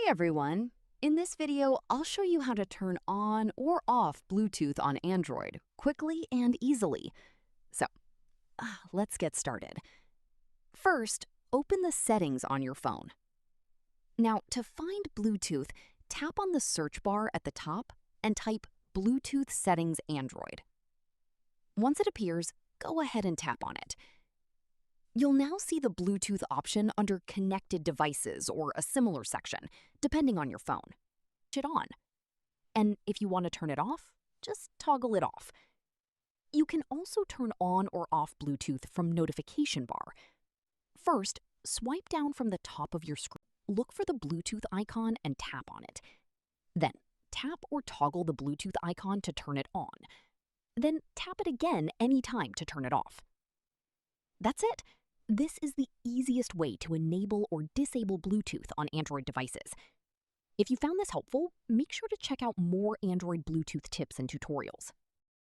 everyone! In this video, I'll show you how to turn on or off Bluetooth on Android quickly and easily. So, let's get started. First, open the settings on your phone. Now, to find Bluetooth, tap on the search bar at the top and type Bluetooth Settings Android. Once it appears, go ahead and tap on it. You'll now see the Bluetooth option under Connected Devices or a similar section, depending on your phone. Switch it on. And if you want to turn it off, just toggle it off. You can also turn on or off Bluetooth from Notification Bar. First, swipe down from the top of your screen. Look for the Bluetooth icon and tap on it. Then, tap or toggle the Bluetooth icon to turn it on. Then tap it again anytime to turn it off. That's it. This is the easiest way to enable or disable Bluetooth on Android devices. If you found this helpful, make sure to check out more Android Bluetooth tips and tutorials.